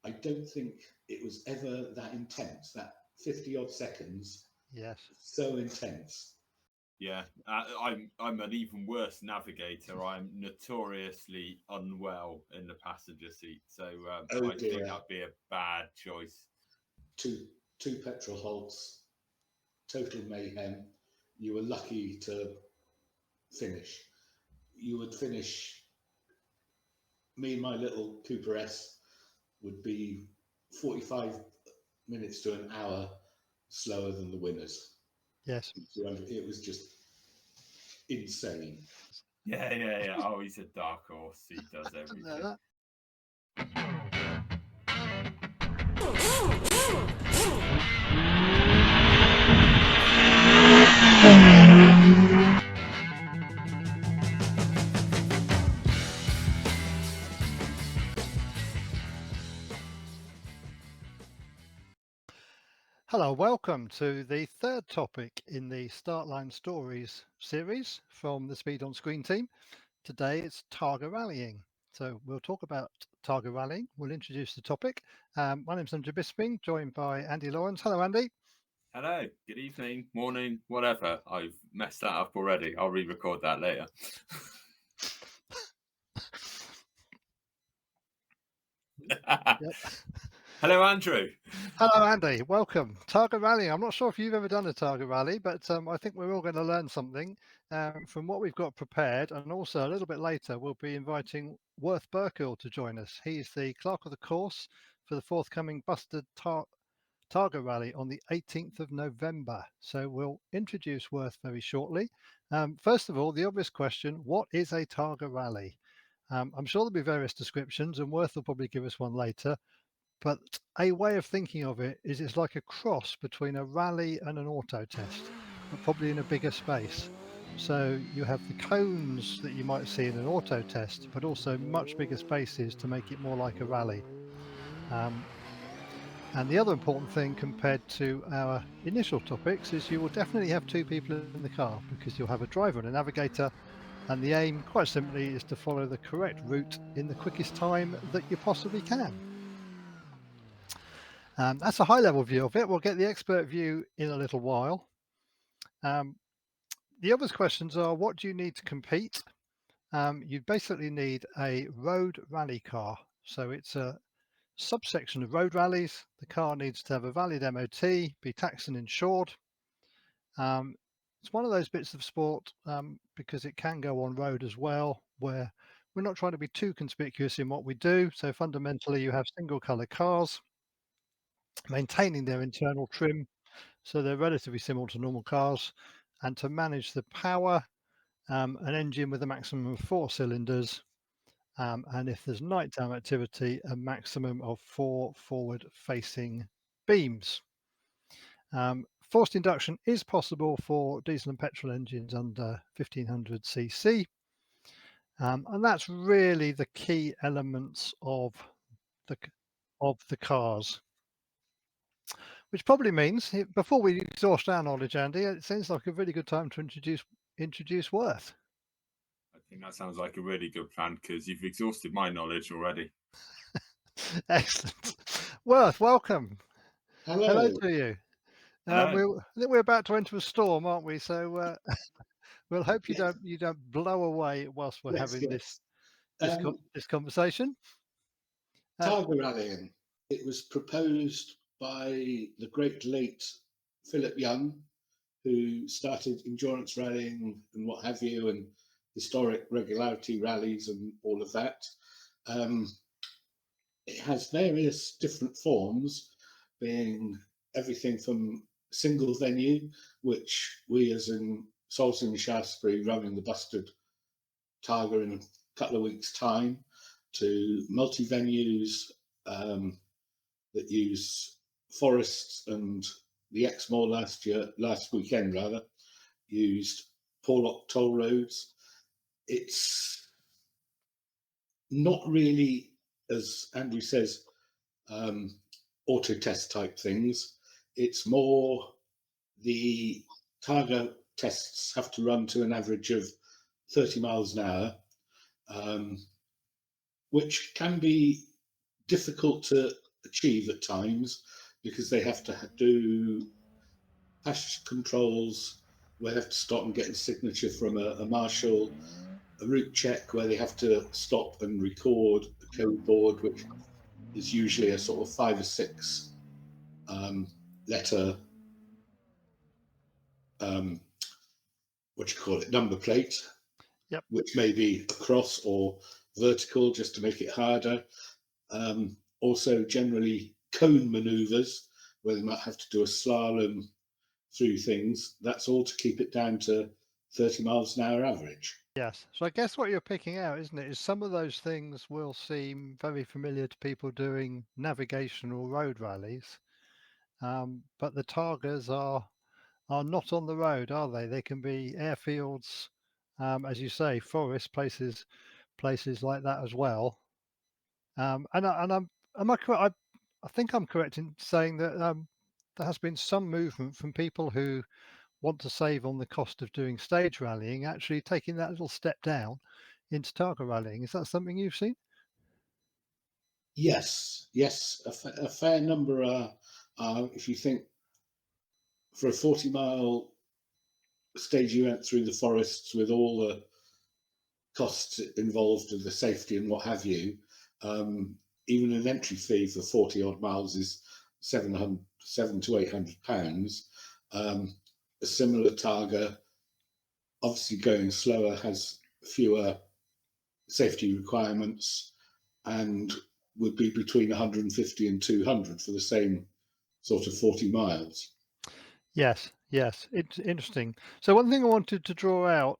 I don't think it was ever that intense. That 50 odd seconds. Yes. So intense. Yeah, I'm an even worse navigator. I'm notoriously unwell in the passenger seat, so Oh I dear. think that'd be a bad choice. Two petrol halts, total mayhem. You were lucky to finish. You would finish. Me and my little Cooper S would be 45 minutes to an hour slower than the winners. Yes. It was just insane. Yeah. Oh, he's a dark horse. He does everything. Hello, welcome to the third topic in the Startline Stories series from the Speed on Screen team. Today it's Targa Rallying. So we'll talk about Targa Rallying. We'll introduce the topic. My name's Andrew Bisping, joined by Andy Lawrence. Hello, Andy. Hello, good evening, morning, whatever. I've messed that up already. I'll re-record that later. Yep. Hello, Andrew. Hello, Andy. Welcome. Targa Rally. I'm not sure if you've ever done a Targa Rally, but I think we're all going to learn something from what we've got prepared. And also a little bit later, we'll be inviting Worth Birkill to join us. He's the clerk of the course for the forthcoming Bustard Targa Rally on the 18th of November. So we'll introduce Worth very shortly. First of all, the obvious question, what is a Targa Rally? I'm sure there'll be various descriptions, and Worth will probably give us one later. But a way of thinking of it is it's like a cross between a rally and an auto test, but probably in a bigger space. So you have the cones that you might see in an auto test, but also much bigger spaces to make it more like a rally. And the other important thing compared to our initial topics is you will definitely have two people in the car because you'll have a driver and a navigator. And the aim, quite simply, is to follow the correct route in the quickest time that you possibly can. That's a high level view of it. We'll get the expert view in a little while. The obvious questions are, what do you need to compete? You basically need a road rally car. So it's a subsection of road rallies. The car needs to have a valid MOT, be taxed and insured. It's one of those bits of sport because it can go on road as well, where we're not trying to be too conspicuous in what we do. So fundamentally, you have single color cars maintaining their internal trim, so they're relatively similar to normal cars, and to manage the power, an engine with a maximum of 4 cylinders, and if there's nighttime activity, a maximum of 4 forward-facing beams. Forced induction is possible for diesel and petrol engines under 1500 cc, and that's really the key elements of the cars. Which probably means, before we exhaust our knowledge, Andy, it seems like a really good time to introduce Worth. I think that sounds like a really good plan because you've exhausted my knowledge already. Excellent. Worth, welcome. Hello to you. Hello. I think we're about to enter a storm, aren't we? So we'll hope you don't blow away whilst we're having this conversation. Targa Rallying. It was proposed by the great late Philip Young, who started endurance rallying and what have you, and historic regularity rallies and all of that. It has various different forms, being everything from single venue, which we as in Salisbury and Shaftesbury running the Bustard Targa in a couple of weeks' time, to multi-venues that use forests, and the Exmoor last weekend rather, used Porlock toll roads. It's not really, as Andrew says, auto test type things. It's more the Targa tests have to run to an average of 30 miles an hour, which can be difficult to achieve at times, because they have to do passage controls where they have to stop and get a signature from a marshal, a route check where they have to stop and record a code board, which is usually a sort of 5 or 6 letter number plate. Yep. Which may be across or vertical, just to make it harder. Also generally cone maneuvers where they might have to do a slalom through things. That's all to keep it down to 30 miles an hour average. Yes. So I guess what you're picking out, isn't it, is some of those things will seem very familiar to people doing navigational road rallies, but the Targas are not on the road, are they? They can be airfields, as you say, forest places like that as well. And am I correct? I think I'm correct in saying that there has been some movement from people who want to save on the cost of doing stage rallying, actually taking that little step down into Targa rallying. Is that something you've seen? Yes, a fair number are. If you think for a 40-mile stage event through the forests with all the costs involved of the safety and what have you, even an entry fee for 40 odd miles is £700 to £800. A similar Targa, obviously going slower, has fewer safety requirements and would be between 150 and 200 for the same sort of 40 miles. Yes, it's interesting. So one thing I wanted to draw out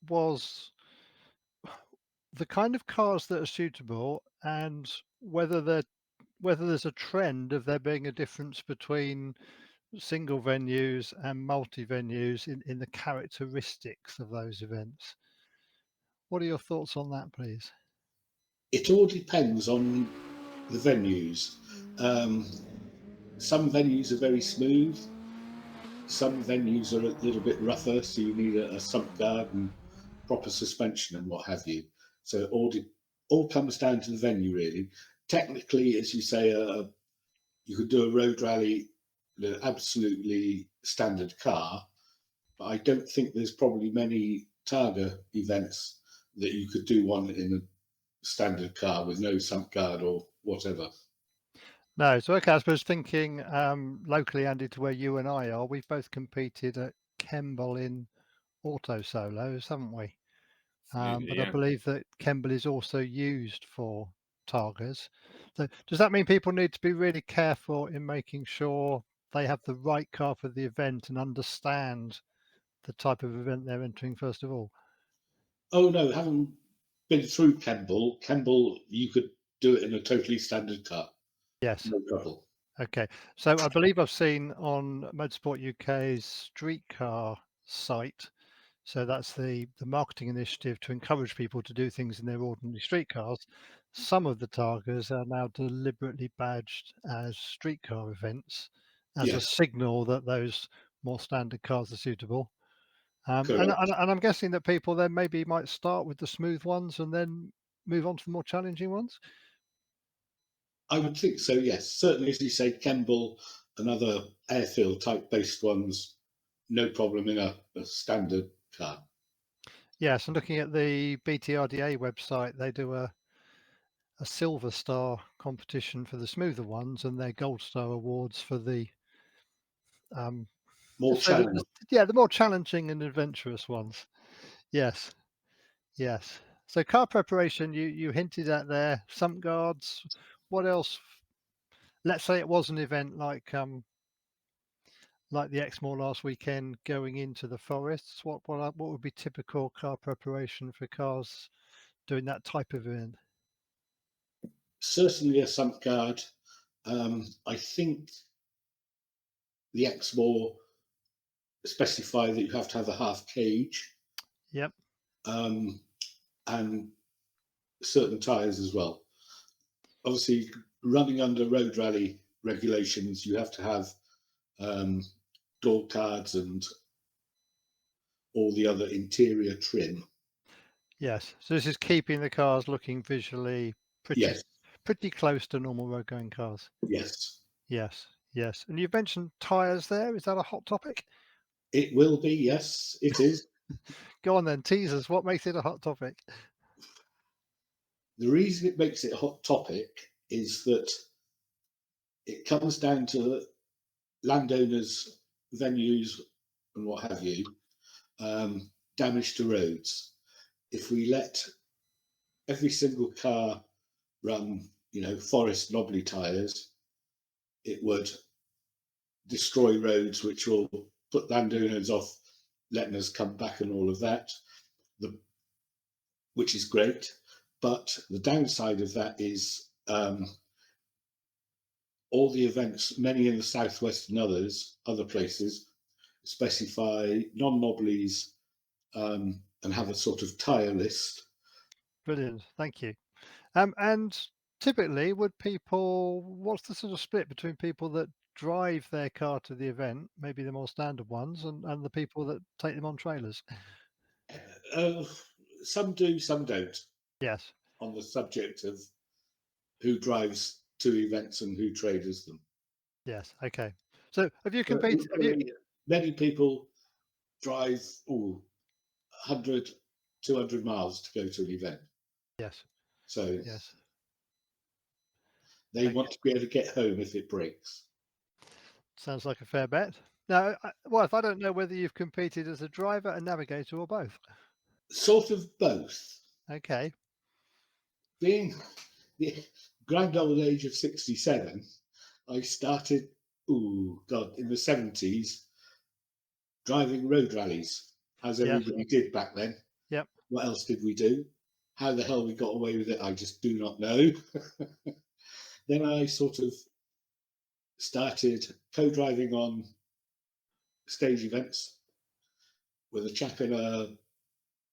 was the kind of cars that are suitable, and whether there's a trend of there being a difference between single venues and multi venues in the characteristics of those events. What are your thoughts on that, please? It all depends on the venues. Some venues are very smooth. Some venues are a little bit rougher, so you need a sump guard and proper suspension and what have you. So it all comes down to the venue, really. Technically, as you say, you could do a road rally in an absolutely standard car, but I don't think there's probably many Targa events that you could do one in a standard car with no sump guard or whatever. No, so okay, I suppose thinking locally, Andy, to where you and I are, we've both competed at Kemble in auto solos, haven't we? But I believe that Kemble is also used for Targas. So does that mean people need to be really careful in making sure they have the right car for the event and understand the type of event they're entering first of all? Oh no, having been through Kemble, you could do it in a totally standard car. Yes. No trouble. Okay. So I believe I've seen on Motorsport UK's streetcar site. So that's the marketing initiative to encourage people to do things in their ordinary streetcars. Some of the Targas are now deliberately badged as streetcar events as a Yes, signal that those more standard cars are suitable. And correct. I'm guessing that people then maybe might start with the smooth ones and then move on to the more challenging ones. I would think so, yes. Certainly, as you say, Kemble and other airfield type based ones, no problem in a standard car. Yes, and looking at the BTRDA website, they do a silver star competition for the smoother ones and their gold star awards for the um, More challenging. the more challenging and adventurous ones. Yes, yes. So car preparation, you hinted at there. Sump guards. What else? Let's say it was an event like the Exmoor last weekend, going into the forests. What would be typical car preparation for cars doing that type of event? Certainly a sump guard. I think the Exmoor specify that you have to have a half cage, Yep. and certain tyres as well. Obviously, running under road rally regulations, you have to have door cards and all the other interior trim. Yes. So this is keeping the cars looking visually pretty Yes, pretty close to normal road going cars. Yes, Yes, yes. And you've mentioned tyres there. Is that a hot topic? it will be. Yes, it is. Go on then, tease us. What makes it a hot topic? The reason it makes it a hot topic is that it comes down to landowners, venues, and what have you, damage to roads. If we let every single car run, forest knobbly tyres, it would destroy roads, which will put landowners off letting us come back and all of that, which is great. But the downside of that is all the events, many in the southwest and other places, specify non-knobblies and have a sort of tyre list. Brilliant. Thank you. And typically, what's the sort of split between people that drive their car to the event, maybe the more standard ones, and the people that take them on trailers? Some do, some don't, Yes. on the subject of who drives to events and who traders them. Yes. Okay. So have you But competed? equally, many people drive 100, 200 miles to go to an event. Yes. So Yes. they Okay. want to be able to get home if it breaks. Sounds like a fair bet. Now, if I don't know whether you've competed as a driver, a navigator, or both. Sort of both. Okay. Being the grand old age of 67, I started, in the 70s, driving road rallies, as Yes. everybody did back then. Yep. What else did we do? How the hell we got away with it, I just do not know. Then I sort of started co-driving on stage events with a chap in a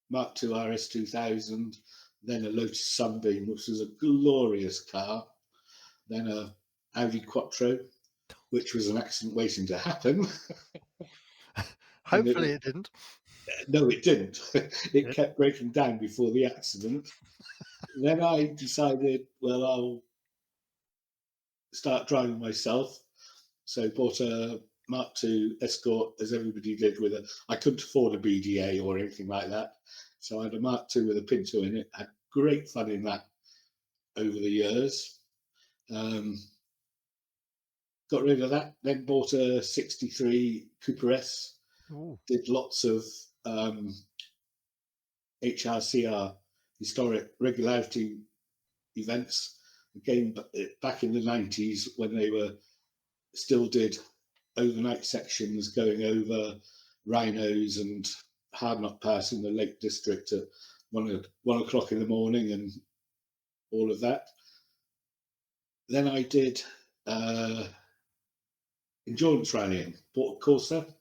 Mark II RS 2000, then a Lotus Sunbeam, which was a glorious car, then a Audi Quattro, which was an accident waiting to happen. Hopefully it didn't. No, it didn't. It Good. kept breaking down before the accident. Then I decided, well, I'll start driving myself. So bought a Mark II Escort, as everybody did, I couldn't afford a BDA or anything like that. So I had a Mark II with a Pinto in it. Had great fun in that over the years. Got rid of that, then bought a 63 Cooper S. Ooh. Did lots of HRCR, historic regularity events. Again, back in the 90s when they still did overnight sections going over rhinos and hard knock pass in the Lake District at 1 o'clock in the morning and all of that. Then I did endurance rallying, bought a Corsa.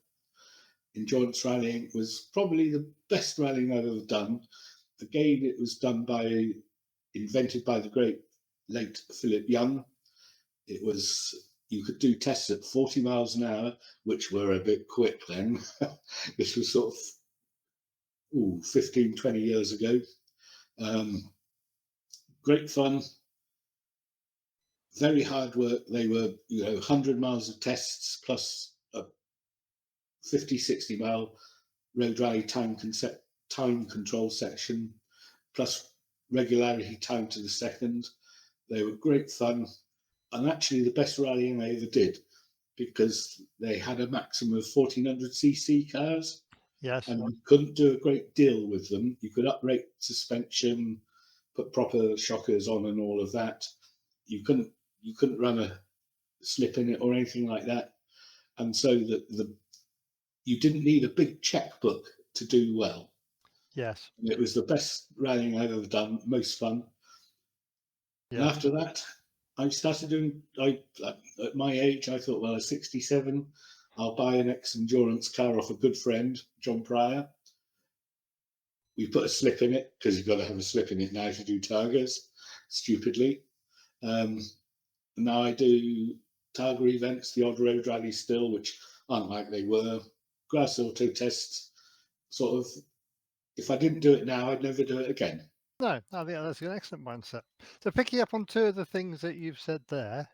Endurance rallying was probably the best rallying I've ever done. Again, it was invented by the great late Philip Young. You could do tests at 40 miles an hour, which were a bit quick then. This was sort of 15, 20 years ago. Great fun, very hard work. They were, 100 miles of tests plus a 50, 60 mile road rally time control section, plus regularity time to the second. They were great fun, and actually the best rallying I ever did, because they had a maximum of 1400cc cars. Yes. And you couldn't do a great deal with them. You could uprate suspension, put proper shockers on, and all of that. You couldn't run a slip in it or anything like that. And so you didn't need a big checkbook to do well. Yes. And it was the best rallying I've ever done, most fun. Yes. And after that, I started doing. At my age, I thought, well, at 67, I'll buy an ex-endurance car off a good friend, John Pryor. We put a slip in it, because you've got to have a slip in it now to do Targas, stupidly. Now I do Targa events, the odd road rallies still, which aren't like they were. Grass auto tests, sort of. If I didn't do it now, I'd never do it again. No, I think that's an excellent mindset. So picking up on two of the things that you've said there,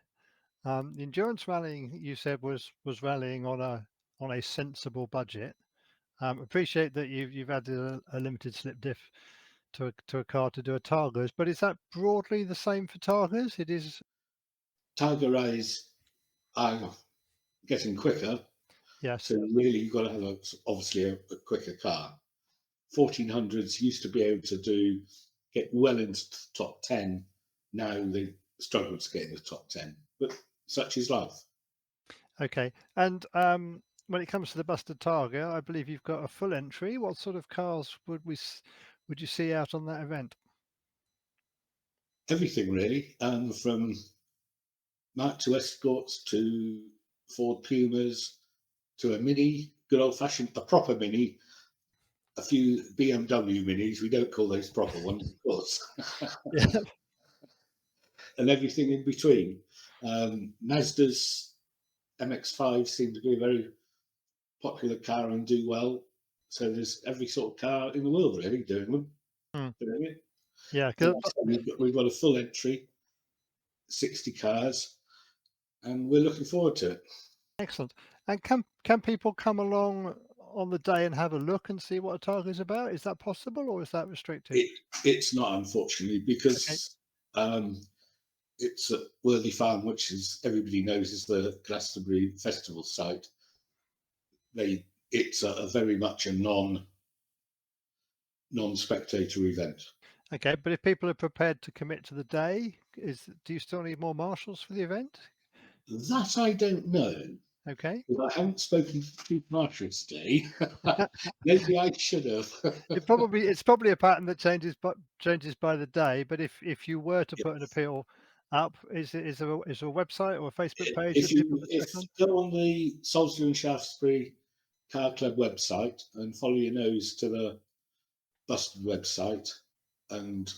the endurance rallying you said was rallying on a sensible budget. Appreciate that you've added a limited slip diff to a car to do a Targas, but is that broadly the same for Targas? It is. Targa Rallies are getting quicker, Yes. so really you've got to have obviously a quicker car. 1400s used to be able to get well into the top 10. Now they struggle to get in the top 10, but such is life. Okay. And when it comes to the Bustard Targa, I believe you've got a full entry. What sort of cars would you see out on that event? Everything really, from Mark II Escorts to Ford Pumas to a Mini, good old fashioned, a proper Mini, a few BMW Minis. We don't call those proper ones, of course. Yeah. And everything in between. Mazda's MX-5 seem to be a very popular car and do well. So there's every sort of car in the world really doing them. Doing it. Yeah. So we've got a full entry, 60 cars, and we're looking forward to it. Excellent. And can people come along on the day and have a look and see what a Targa is about? Is that possible, or is that restricted? It's not, unfortunately, because it's at Worthy Farm, which is everybody knows is the Glastonbury Festival site. It's a very much a non-spectator event. Okay, but if people are prepared to commit to the day, do you still need more marshals for the event? That I don't know. Okay. I haven't spoken to the Chief Marshal today. Maybe I should have. It's probably a pattern that changes by the day. But if you were to put an appeal up, is there a website or a Facebook page that people can check on? Go on the Salisbury and Shaftesbury Car Club website and follow your nose to the Bustard website and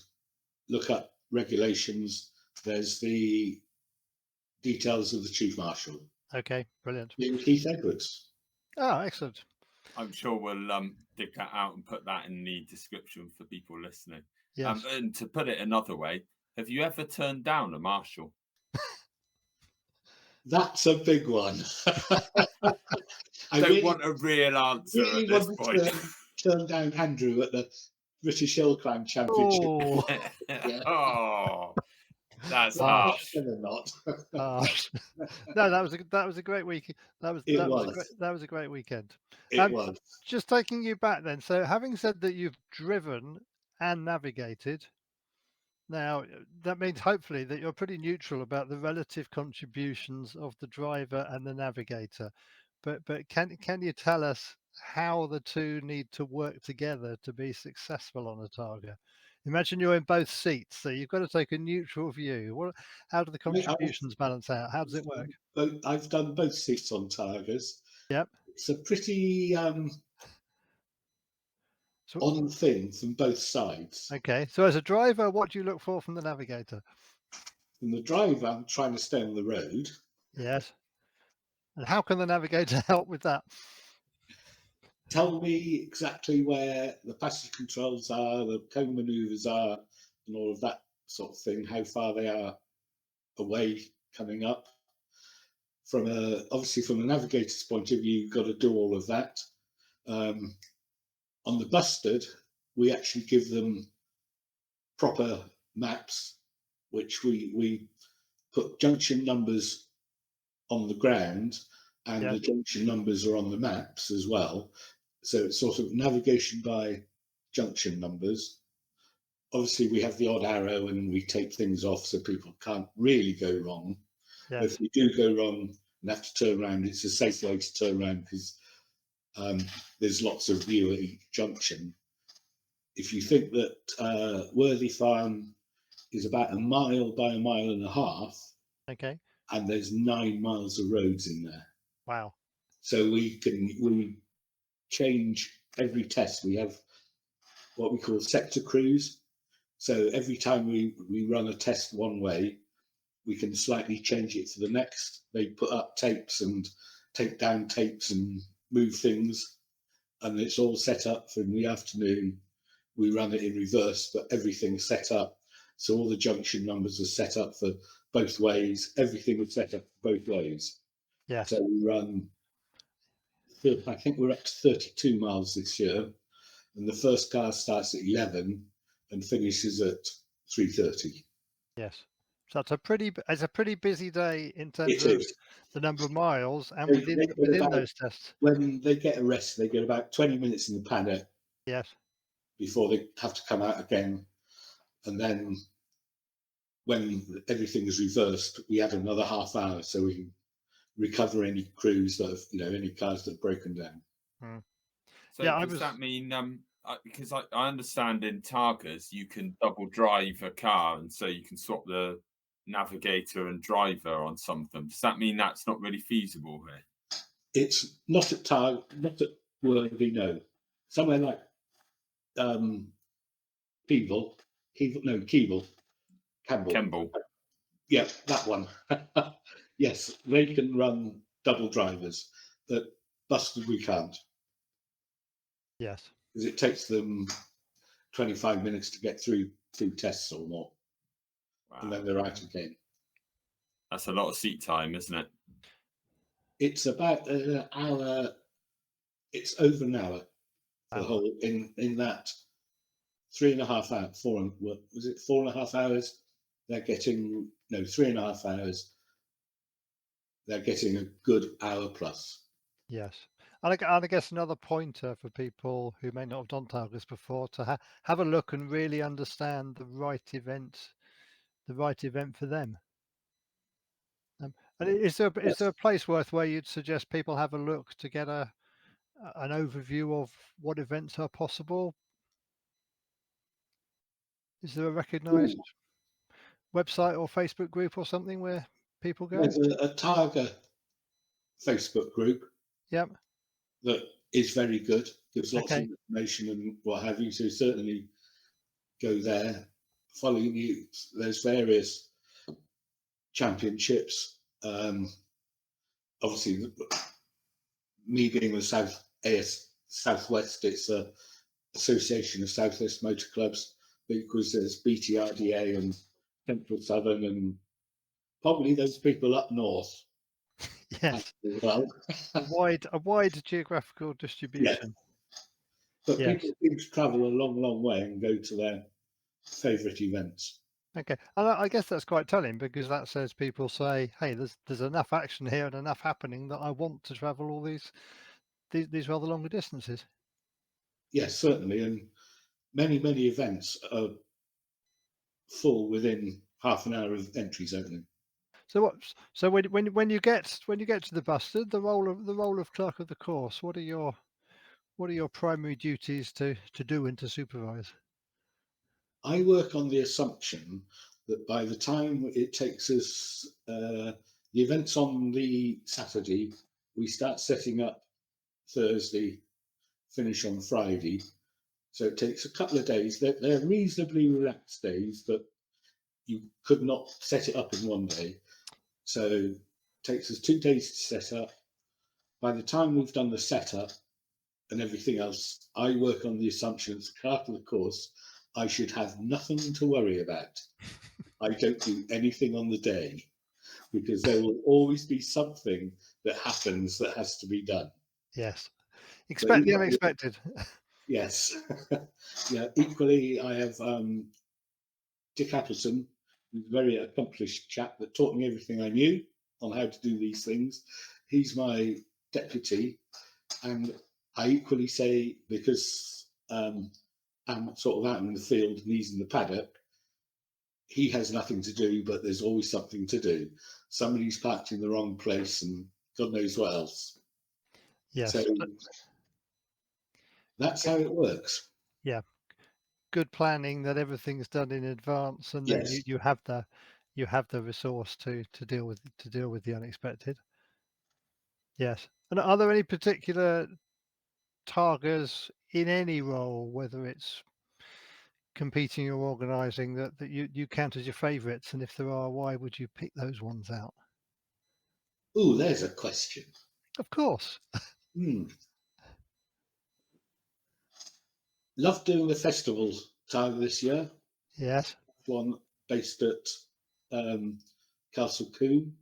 look up regulations. There's the details of the Chief Marshal. Okay, brilliant. Being Keith Edwards. Oh, excellent. I'm sure we'll dig that out and put that in the description for people listening. Yes. And to put it another way, have you ever turned down a marshal? That's a big one. I don't want a real answer at this point. Turn down Andrew at the British Hill Climb Championship. Oh, oh, that's harsh. Not. No, that was a great week. That was a great weekend. It was. Just taking you back then. So, having said that you've driven and navigated, now that means hopefully that you're pretty neutral about the relative contributions of the driver and the navigator. But can you tell us how the two need to work together to be successful on a Targa? Imagine you're in both seats, so you've got to take a neutral view. How do the contributions balance out? How does it work? I've done both seats on Targas. Yep. It's a pretty on thing from both sides. Okay, so as a driver, what do you look for from the navigator? From the driver, I'm trying to stay on the road. Yes. And how can the navigator help with that? Tell me exactly where the passage controls are, the cone manoeuvres are, and all of that sort of thing, how far they are away coming up. Obviously from a navigator's point of view, you've got to do all of that. On the Bustard, we actually give them proper maps, which we put junction numbers on the ground, and the junction numbers are on the maps as well. So it's sort of navigation by junction numbers. Obviously, we have the odd arrow and we take things off so people can't really go wrong. Yes. But if you do go wrong and have to turn around, it's a safe way to turn around because there's lots of view at each junction. If you think that Worthy Farm is about a mile by a mile and a half, okay, and there's 9 miles of roads in there. Wow. So we change every test. We have what we call sector crews. So every time we run a test one way, we can slightly change it for the next. They put up tapes and take down tapes and move things, and it's all set up for in the afternoon. we run it in reverse, but everything's set up. So all the junction numbers are set up for both ways. Everything was set up for both ways. Yes. So we run, I think we're up to 32 miles this year, and the first car starts at 11 and finishes at 3:30. Yes. So it's a pretty busy day in terms It of is. the number of miles, and They within get about, those tests. when they get a rest, they get about 20 minutes in the paddock Yes. before they have to come out again. And then when everything is reversed, we add another half hour so we can recover any crews that have, any cars that have broken down. So Yeah, does that mean because I understand in Targas you can double drive a car, and so you can swap the navigator and driver on some of them. Does that mean that's not really feasible here? It's not at not at Worthy, no. Somewhere like Campbell. Yeah, that one. Yes, they can run double drivers, but Bustard we can't. Yes. Because it takes them 25 minutes to get through 2 tests or more. Wow. And then they're out again. That's a lot of seat time, isn't it? It's about an hour. It's over an hour for the whole in that 3.5 hours. 4.5 hours? They're getting 3.5 hours. They're getting a good hour plus. Yes. And I guess another pointer for people who may not have done Targas before to have a look and really understand the right event for them. And is there a place, Worth, where you'd suggest people have a look to get an overview of what events are possible? Is there a recognised website or Facebook group or something where people go? There's a Targa Facebook group. Yep. That is very good. Gives lots of information and what have you. So certainly go there. Following you, there's various championships. Obviously, me being the Southwest, it's a Association of Southwest Motor Clubs, because there's BTRDA and Central Southern and probably those people up north. Yes. Well, a wide geographical distribution. But people seem to travel a long, long way and go to their favourite events. Okay, and I guess that's quite telling, because that says people say, "Hey, there's enough action here and enough happening that I want to travel all these rather longer distances." Yes, certainly, and many events are full within half an hour of entries opening. So when you get to the Bustard, the role of clerk of the course, what are your primary duties to do and to supervise? I work on the assumption that by the time it takes us, the events on the Saturday, we start setting up Thursday, finish on Friday. So it takes a couple of days. They're reasonably relaxed days, but you could not set it up in one day. So it takes us 2 days to set up. By the time we've done the setup and everything else, I work on the assumption as clerk of the course, I should have nothing to worry about. I don't do anything on the day, because there will always be something that happens that has to be done. Yes. Expect the unexpected. Yes. Yeah. Equally, I have Dick Appleton, who's a very accomplished chap that taught me everything I knew on how to do these things. He's my deputy, and I equally say, because I'm sort of out in the field and he's in the paddock, he has nothing to do, but there's always something to do. Somebody's parked in the wrong place and God knows what else. Yes. So that's how it works. Yeah. Good planning, that everything's done in advance, and then you have the resource to deal with the unexpected. Yes. And are there any particular Targas in any role, whether it's competing or organising, that you count as your favourites? And if there are, why would you pick those ones out? Oh, there's a question. Of course. Loved doing the festival time this year. Yes. One based at Castle Coombe.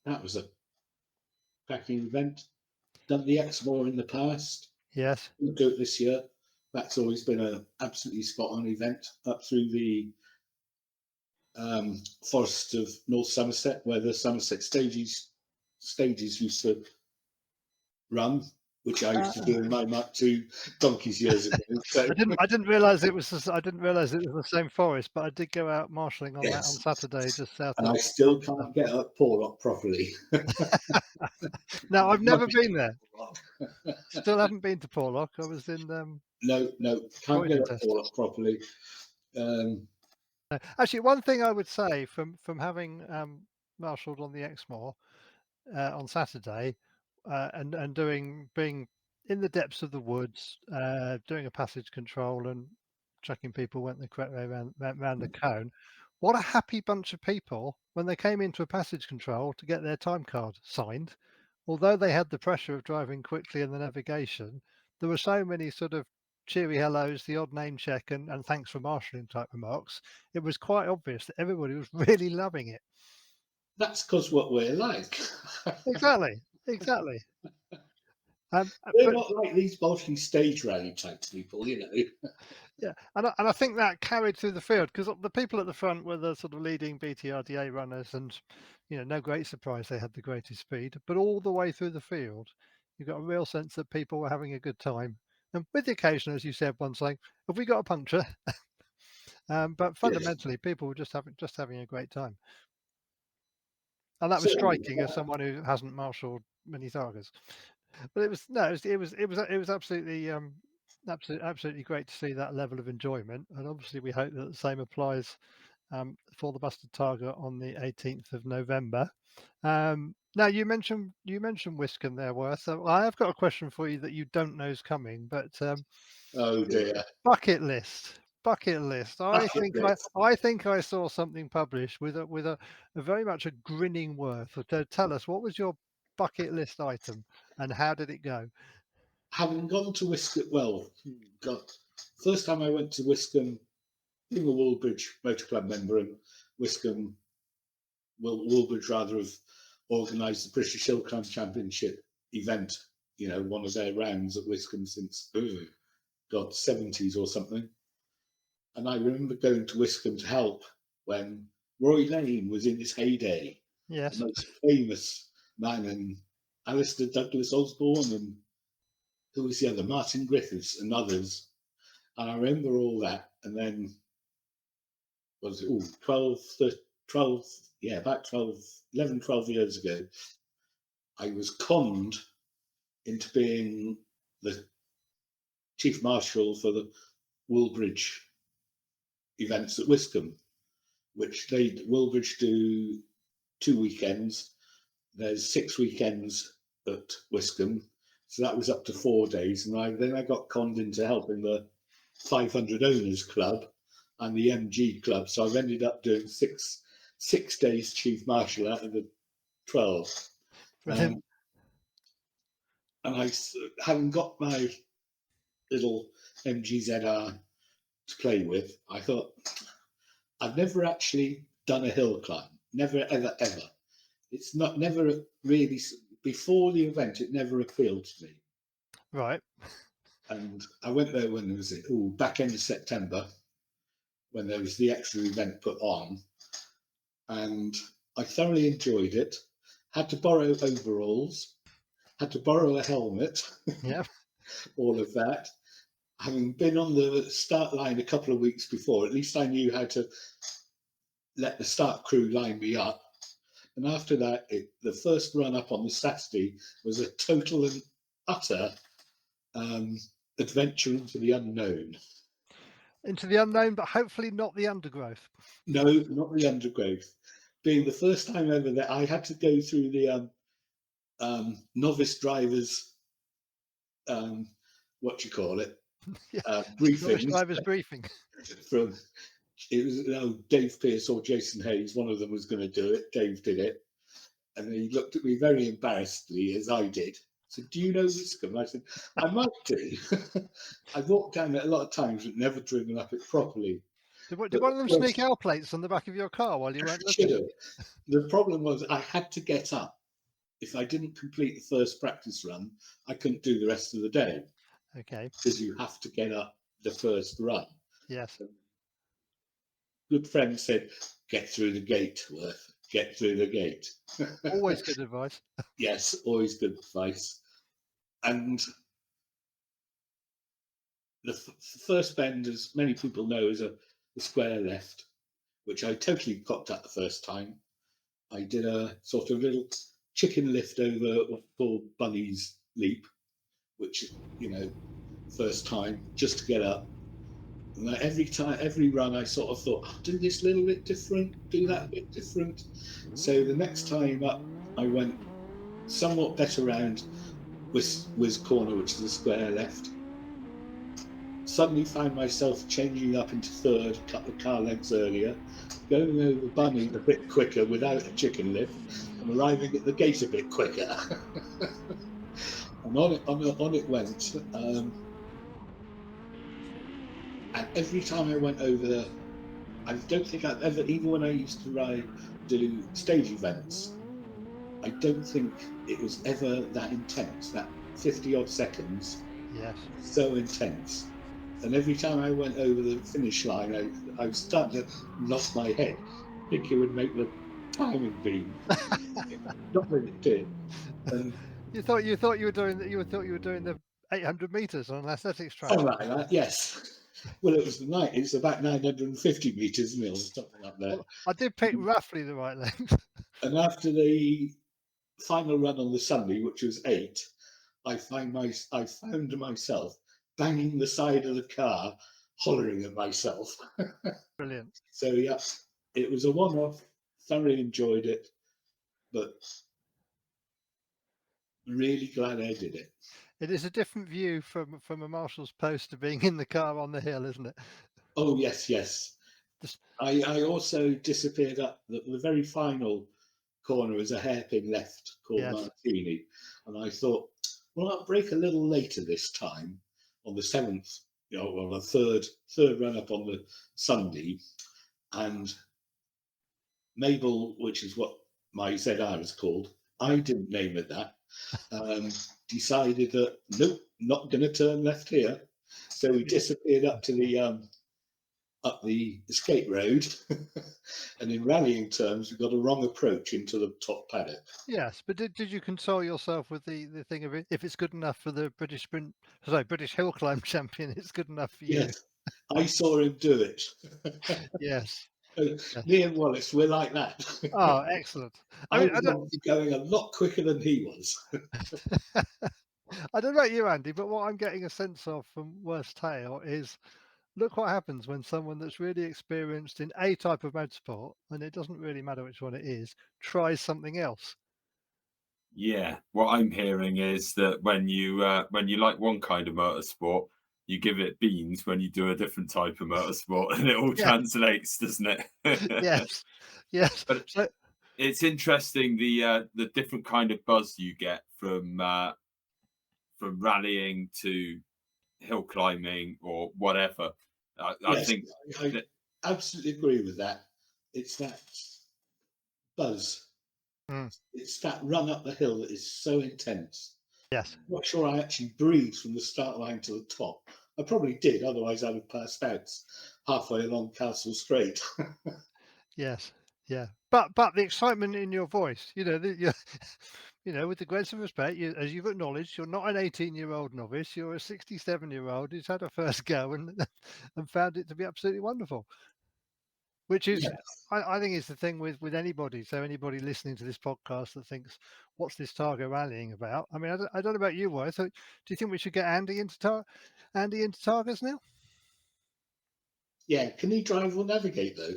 That was a cracking event. Done the Exmoor in the past. Yes. We'll do it this year. That's always been an absolutely spot on event up through the forests of North Somerset, where the Somerset stages used to run, which I used to do in my Mark II donkeys years ago. So I didn't realise it was I didn't realise it was the same forest, but I did go out marshalling on that on yes, Saturday, just south and of I still Manchester. can't get up Porlock properly. No, I've never been there. Still haven't been to Porlock. I was in No, can't get up Autotests. Porlock properly. Actually, one thing I would say from having marshalled on the Exmoor on Saturday and being in the depths of the woods, doing a passage control and checking people went the correct way around the cone. What a happy bunch of people when they came into a passage control to get their time card signed. Although they had the pressure of driving quickly in the navigation, there were so many sort of cheery hellos, the odd name check and thanks for marshalling type remarks. It was quite obvious that everybody was really loving it. That's because what we're like. Exactly. We're But not like these multi-stage rally type people, yeah, and I think that carried through the field because the people at the front were the sort of leading BTRDA runners, and no great surprise they had the greatest speed. But all the way through the field, you got a real sense that people were having a good time, and with the occasion, as you said, one saying, "Have we got a puncture?" But fundamentally, people were just having a great time, and that was Certainly. striking as someone who hasn't marshalled many Targas. But it was absolutely absolutely great to see that level of enjoyment, and obviously we hope that the same applies for the Bustard Targa on the 18th of November. Now you mentioned Wiscombe there, Worth. So I have got a question for you that you don't know is coming, but Oh dear. bucket list. Bucket list. I think I saw something published with a very much a grinning Worth. So tell us, what was your bucket list item and how did it go? Having gone to Wiscombe, well, God, first time I went to Wiscombe, being a Woolbridge Motor Club member, and Wiscombe, well, Woolbridge rather have organised the British Hill Climb Championship event, one of their rounds at Wiscombe since, God, 70s or something. And I remember going to Wiscombe to help when Roy Lane was in his heyday, Yes. the most famous man, and Alistair Douglas Osborne, and who was the other, Martin Griffiths and others. And I remember all that. And then, was it 11, 12 years ago, I was conned into being the chief marshal for the Woolbridge events at Wiscombe, which Woolbridge do 2 weekends. There's 6 weekends at Wiscombe, so that was up to 4 days. And then I got conned into helping the 500 Owners Club and the MG Club. So I've ended up doing six days chief marshal out of the 12. Brilliant. And I haven't got my little MGZR to play with. I thought, I've never actually done a hill climb. Never, ever, ever. It's never really, before the event, it never appealed to me. Right. And I went there when was it? Back end of September, when there was the extra event put on. And I thoroughly enjoyed it. Had to borrow overalls, had to borrow a helmet, Yeah. all of that. Having been on the start line a couple of weeks before, at least I knew how to let the start crew line me up. And after that, the first run up on the Saturday was a total and utter adventure into the unknown. Into the unknown, but hopefully not the undergrowth. No, not the undergrowth. Being the first time ever that I had to go through the novice drivers, what do you call it? Briefings. Driver's briefing. From it was Dave Pearce or Jason Hayes. One of them was going to do it. Dave did it, and he looked at me very embarrassedly, as I did. said, "Do you know this?" And I said, "I might do." I've walked down it a lot of times, but never driven up it properly. Did But one of them well, sneak L plates on the back of your car while you weren't should looking? have. The problem was I had to get up. If I didn't complete the first practice run, I couldn't do the rest of the day Okay. because you have to get up the first run. Yes. Good friend said, "Get through the gate, Worth. Get through the gate." Always good advice. Yes, always good advice. And the first bend, as many people know, is a square left, which I totally cocked up the first time. I did a sort of little chicken lift over what's called Bunny's Leap, which, first time, just to get up. And every run, I sort of thought, I'll do this a little bit different, do that a bit different. So the next time up, I went somewhat better round Wiz Corner, which is a square left. Suddenly found myself changing up into third, a couple of car lengths earlier, going over Bunny a bit quicker without a chicken lift, and arriving at the gate a bit quicker. And on it went. And every time I went over, I don't think I've ever, even when I used to do stage events, I don't think it was ever that intense. That 50 odd seconds, Yes. so intense. And every time I went over the finish line, I was starting to knock my head. I think it would make the timing beam. Not that it did. And You thought you were doing the 800 meters on an athletics track. something like that, yes. Well, it's about 950 meters, isn't it, or something like that. Well, I did pick roughly the right length. And after the final run on the Sunday, which was 8, I found myself banging the side of the car, hollering at myself. Brilliant. So yeah, it was a one-off. Thoroughly enjoyed it, but really glad I did it. It is a different view from a marshal's post to being in the car on the hill, isn't it? Oh yes, yes. Just- I also disappeared up the very final corner is a hairpin left called Yes. Martini, and I thought, well, I'll break a little later this time on the 7th, the third run up on the Sunday, and Mabel, which is what my ZI was called, I didn't name it that, decided that nope, not going to turn left here. So we disappeared up to the escape road, and in rallying terms, we got a wrong approach into the top paddock. Yes, but did you console yourself with the thing of it? If it's good enough for the British hill climb champion, it's good enough for you. Yes, I saw him do it. Yes. Me and Wallace, we're like that. Oh, excellent. I was going a lot quicker than he was. I don't know about you, Andy, but what I'm getting a sense of from Worst Tale is look what happens when someone that's really experienced in a type of motorsport, and it doesn't really matter which one it is, tries something else. Yeah, what I'm hearing is that when you like one kind of motorsport, you give it beans when you do a different type of motorsport, and it all translates, doesn't it? Yes, yes. But it's interesting the different kind of buzz you get from rallying to hill climbing or whatever. I think I absolutely agree with that. It's that buzz. It's that run up the hill that is so intense. Yes. I'm not sure I actually breathed from the start line to the top. I probably did, otherwise I'd have passed out halfway along Castle Straight. Yes. Yeah. But the excitement in your voice, with the greatest of respect, as you've acknowledged, you're not an 18-year-old novice. You're a 67-year-old who's had a first go and found it to be absolutely wonderful. Which is, I think, is the thing with anybody. So anybody listening to this podcast that thinks, "What's this Targa rallying about?" I mean, I don't know about you, Worth. So do you think we should get Andy into Targas now? Yeah, can he drive or navigate though?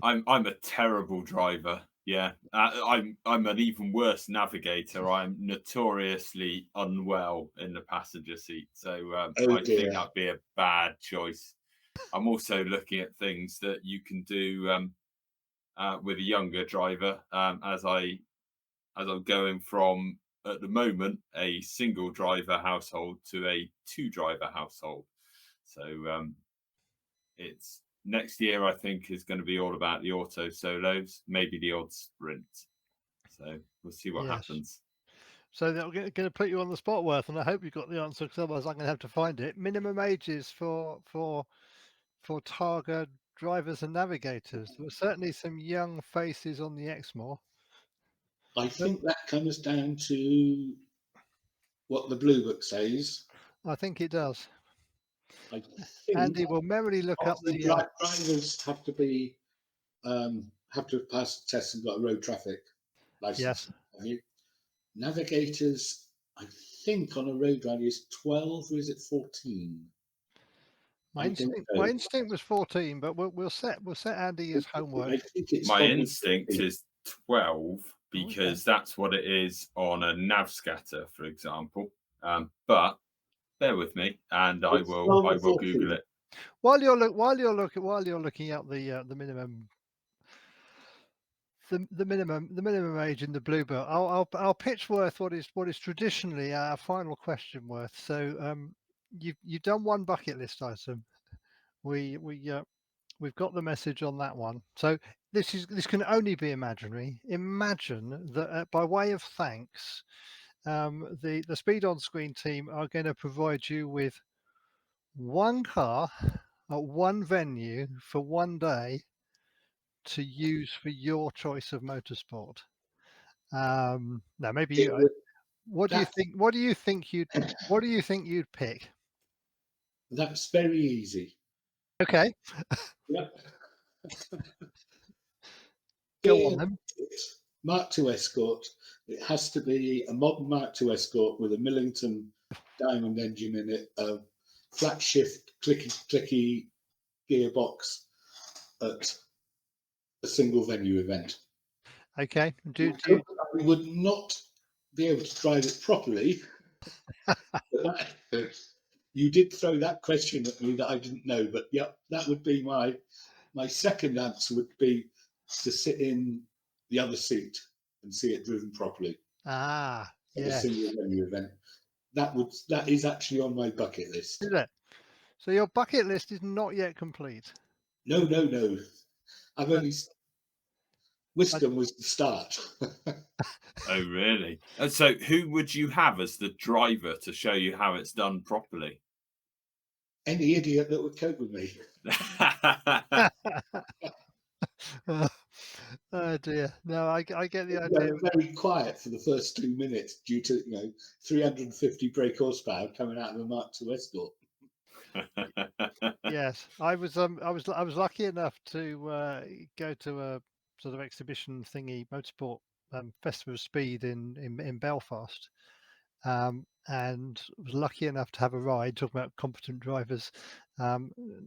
I'm a terrible driver. Yeah, I'm an even worse navigator. I'm notoriously unwell in the passenger seat, so I think that'd be a bad choice. I'm also looking at things that you can do with a younger driver as I'm going from at the moment a single driver household to a 2-driver household. So it's next year, I think, is going to be all about the auto solos, maybe the odd sprint. So we'll see what happens. So they're going to put you on the spot, Worth, and I hope you got the answer, because otherwise I'm going to have to find it. Minimum ages for Targa drivers and navigators. There were certainly some young faces on the Exmoor. I think that comes down to what the Blue Book says. I think it does. I think Andy will merrily look up the drivers have to be have to have passed the test and got a road traffic license. Yes. Have you? Navigators, I think on a road rally is 12 or is it 14? My instinct was 14, but we'll set Andy his homework. I think it's my instinct 14. Is 12 because that's what it is on a nav scatter, for example. But bear with me, and I will Google it. While you're looking up the minimum. The minimum age in the Blue Book. I'll pitch Worth what is traditionally our final question, Worth. So you've done one bucket list item. We've got the message on that one. So this can only be imaginary. Imagine that by way of thanks, the Speed On Screen team are going to provide you with one car at one venue for one day to use for your choice of motorsport. Now maybe you. What do you think you'd pick? That's very easy. Okay. Yep. Go on then. Mark II Escort. It has to be a modern Mark II Escort with a Millington Diamond engine in it, a flat shift, clicky gearbox at a single venue event. Okay. I would not be able to drive it properly. You did throw that question at me that I didn't know, but yeah, that would be my second answer would be to sit in the other seat and see it driven properly. Yes. A single venue event. That is actually on my bucket list. Is it? So your bucket list is not yet complete. No. I've only Wisdom was the start. Oh, really? And so who would you have as the driver to show you how it's done properly? Any idiot that would cope with me. Oh dear. No, I get the idea. Very quiet for the first 2 minutes due to 350 brake horsepower coming out of a Mark II Escort. Yes, I was lucky enough to go to a sort of exhibition thingy, motorsport festival of speed in Belfast, and was lucky enough to have a ride. Talking about competent drivers,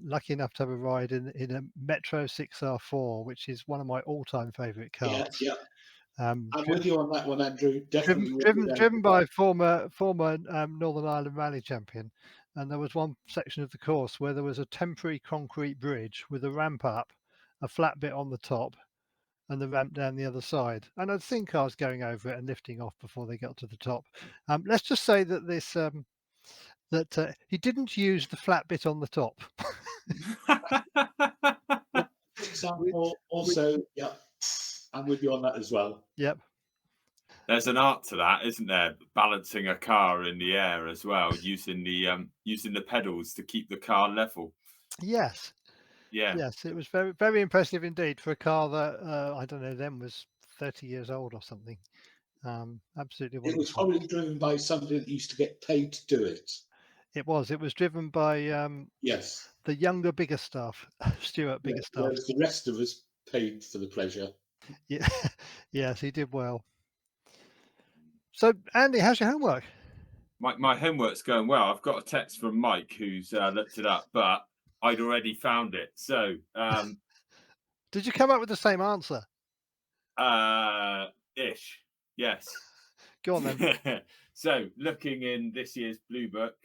lucky enough to have a ride in a Metro 6R4, which is one of my all-time favourite cars. Yeah. I'm with you on that one, Andrew. Definitely driven by former Northern Ireland Rally champion, and there was one section of the course where there was a temporary concrete bridge with a ramp up, a flat bit on the top, and the ramp down the other side. And I'd seen cars going over it and lifting off before they got to the top. Let's just say that this he didn't use the flat bit on the top. Example, also, yeah, I'm with you on that as well. Yep. There's an art to that, isn't there? Balancing a car in the air as well, using the pedals to keep the car level. Yes. Yeah. Yes, it was very, very impressive indeed for a car that I don't know then was 30 years old or something. Absolutely wonderful. It was probably driven by somebody that used to get paid to do it. It was driven by yes, the younger Biggerstaff, Stuart Biggerstaff. Whereas the rest of us paid for the pleasure. Yeah, yes, he did well. So, Andy, how's your homework? My homework's going well. I've got a text from Mike who's looked it up, but I'd already found it. So, did you come up with the same answer? Ish, yes. Go on then. So, looking in this year's Blue Book,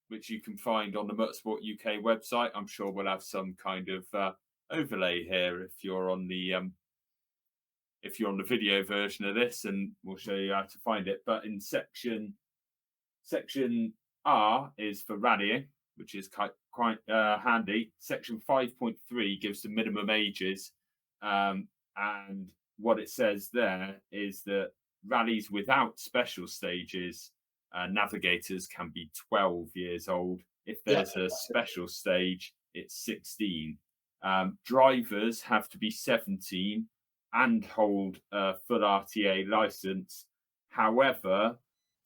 which you can find on the Motorsport UK website, I'm sure we'll have some kind of overlay here if you're on the if you're on the video version of this, and we'll show you how to find it. But in section R is for rallying, which is quite handy. Section 5.3 gives the minimum ages, and what it says there is that rallies without special stages, navigators can be 12 years old. If there's a special stage, it's 16. Drivers have to be 17 and hold a full RTA license. However,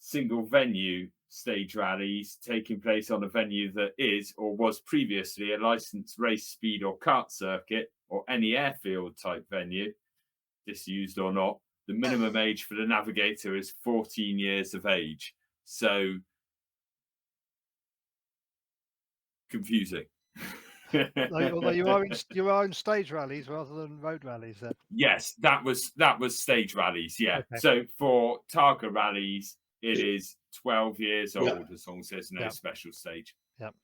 single venue stage rallies taking place on a venue that is or was previously a licensed race, speed or kart circuit, or any airfield type venue, disused or not, the minimum age for the navigator is 14 years of age. So confusing. Although you are in stage rallies rather than road rallies then. Yes, that was stage rallies. Yeah. Okay. So for Targa Rallies, it is 12 years old as long as there's no special stage. Yep.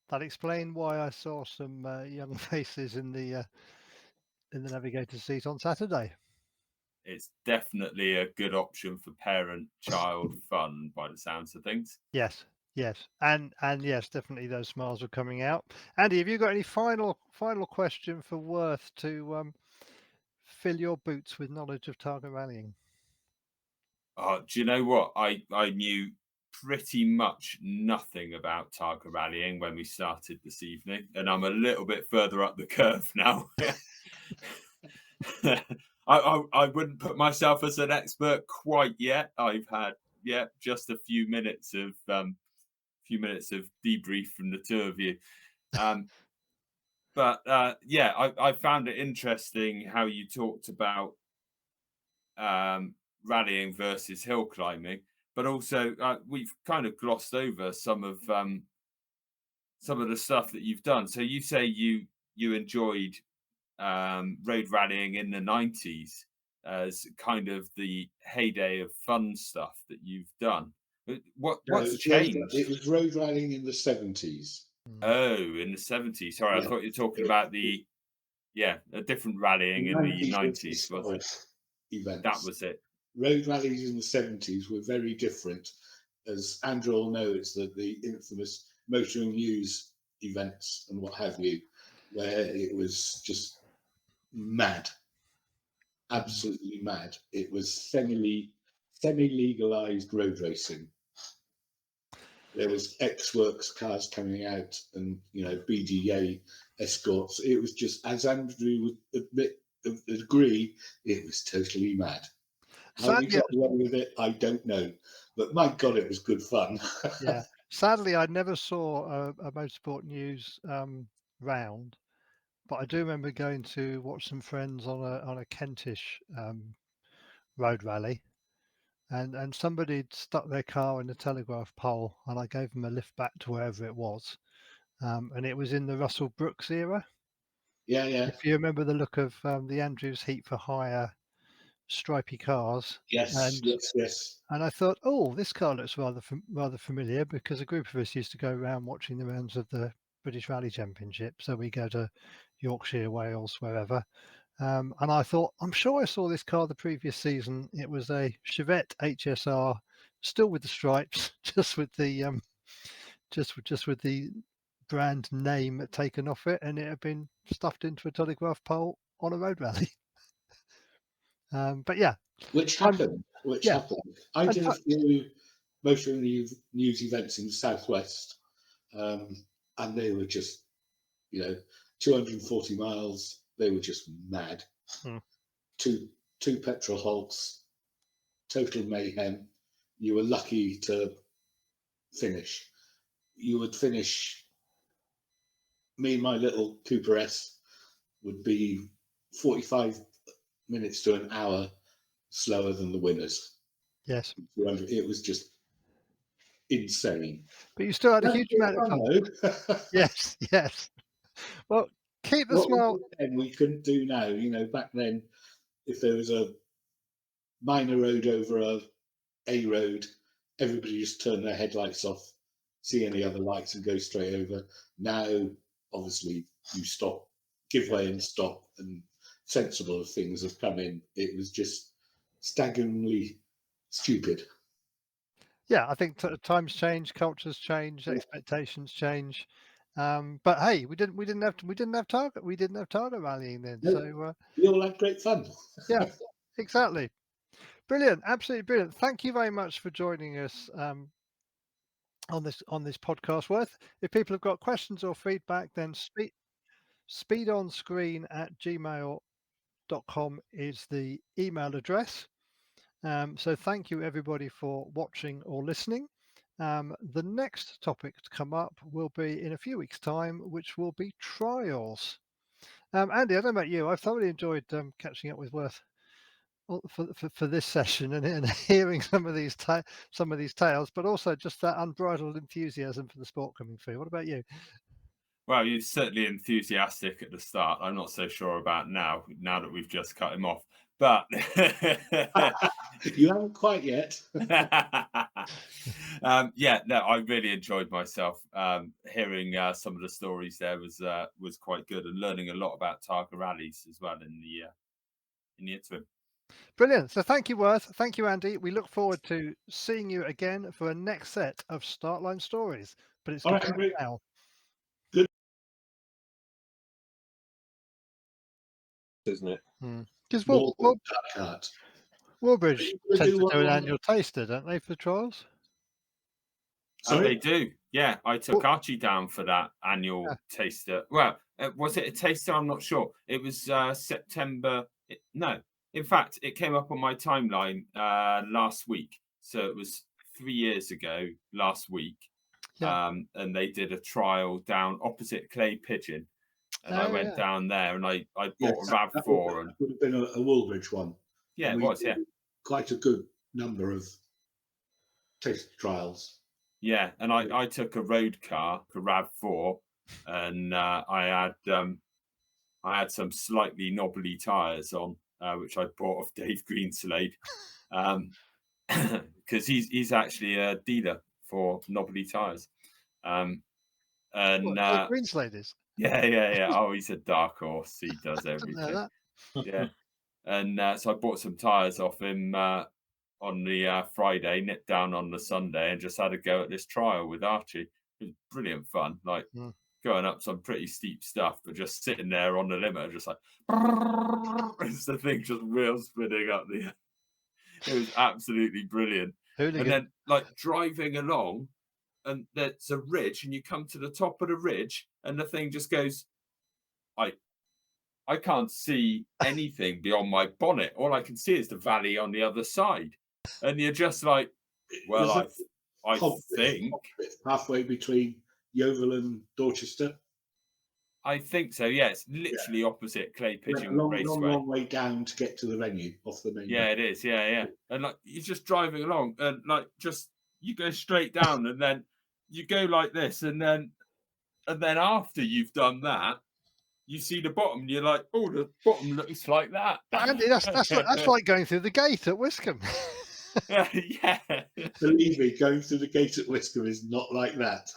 That explained why I saw some young faces in the navigator seat on Saturday. It's definitely a good option for parent-child fun by the sounds of things. Yes, and yes, definitely those smiles are coming out. Andy, have you got any final question for Worth to fill your boots with knowledge of Targa rallying? Do you know what? I knew pretty much nothing about Targa rallying when we started this evening, and I'm a little bit further up the curve now. I wouldn't put myself as an expert quite yet. I've had just a few minutes of debrief from the two of you. But I found it interesting how you talked about rallying versus hill climbing, but also we've kind of glossed over some of the stuff that you've done. So you say you enjoyed road rallying in the 90s as kind of the heyday of fun stuff that you've done. What's changed? It was road rallying in the 70s. Oh, in the 70s. Sorry, I thought you were talking about a different rallying in the 90s. Events. That was it. Road rallies in the 70s were very different. As Andrew will know, it's the infamous motoring news events and what have you, where it was just mad, absolutely mad. It was semi-legalized road racing. There was X-Works cars coming out, and BDA escorts. It was just, as Andrew would agree, it was totally mad. How we got away with it, I don't know, but my God, it was good fun. Yeah. Sadly, I never saw a motorsport news round, but I do remember going to watch some friends on a Kentish road rally, and somebody had stuck their car in the telegraph pole, and I gave them a lift back to wherever it was, and it was in the Russell Brooks era. Yeah. If you remember the look of the Andrews Heat for Hire stripy cars. Yes. And I thought, oh, this car looks rather familiar, because a group of us used to go around watching the rounds of the British Rally Championship. So we go to Yorkshire, Wales, wherever. And I thought, I'm sure I saw this car the previous season. It was a Chevette HSR, still with the stripes, just with the brand name taken off it, and it had been stuffed into a telegraph pole on a road rally. But yeah, which happened. I did a few motoring news events in the southwest, and they were just 240 miles. They were just mad. Two petrol halts, total mayhem. You were lucky to finish. You would finish. Me and my little Cooper S would be 45 minutes to an hour slower than the winners. Yes. It was just insane. But you still had a huge amount of fun. Yes. Well, keep the smile. And we couldn't do now. Back then, if there was a minor road over a road, everybody just turned their headlights off, see any other lights, and go straight over. Now, obviously, you stop, give way and stop, and sensible of things have come in. It was just staggeringly stupid. Yeah, I think times change, cultures change, expectations change. But hey, we didn't have Targa rallying then. No. So We all had great fun. yeah, exactly. Brilliant, absolutely brilliant. Thank you very much for joining us on this podcast, Worth. If people have got questions or feedback, then speedonscreen@gmail.com is the email address. So thank you everybody for watching or listening. The next topic to come up will be in a few weeks' time, which will be trials. Andy, I don't know about you. I've thoroughly enjoyed catching up with Worth for this session and hearing some of these tales, but also just that unbridled enthusiasm for the sport coming through. What about you? Well, you're certainly enthusiastic at the start. I'm not so sure about now that we've just cut him off. But you haven't quite yet. Yeah, no, I really enjoyed myself. Hearing some of the stories there was quite good, and learning a lot about Targa Rallies as well in the interim. Brilliant. So thank you, Worth. Thank you, Andy. We look forward to seeing you again for a next set of Startline stories. But it's All goodbye right, now. Good. Isn't it? Because Warbridge tends to do an annual taster, don't they, for trials? So they do. Yeah, I took Archie down for that annual taster. Well, was it a taster? I'm not sure. It was September. No, in fact, it came up on my timeline last week. So it was 3 years ago last week. Yeah. And they did a trial down opposite Clay Pigeon. And I went down there and I bought a RAV4. That would have been a Woolbridge one. Yeah, it was, yeah. Quite a good number of taster trials. Yeah, and I took a road car, a RAV4, and I had some slightly knobbly tyres on, which I bought off Dave Greenslade, because he's actually a dealer for knobbly tyres. Dave Greenslade is? Yeah. Oh, he's a dark horse. He does everything. I didn't know that. Yeah, and so I bought some tyres off him on the Friday, nipped down on the Sunday, and just had a go at this trial with Archie. It was brilliant fun, like going up some pretty steep stuff, but just sitting there on the limiter, just like it's the thing just wheel spinning up the. It was absolutely brilliant. Hooligan. And then like driving along, and there's a ridge, and you come to the top of the ridge, and the thing just goes. I can't see anything beyond my bonnet. All I can see is the valley on the other side. And you're just like, well, I think. Halfway between Yeovil and Dorchester? I think so, yeah. It's literally opposite Clay Pigeon Raceway. Long way down to get to the venue, off the main. Yeah, it is, yeah. And like you're just driving along and like just you go straight down and then you go like this and then after you've done that, you see the bottom, and you're like, oh, the bottom looks like that. But Andy, that's like going through the gate at Wiscombe. Yeah. Believe me, going through the gate at Wiscombe is not like that.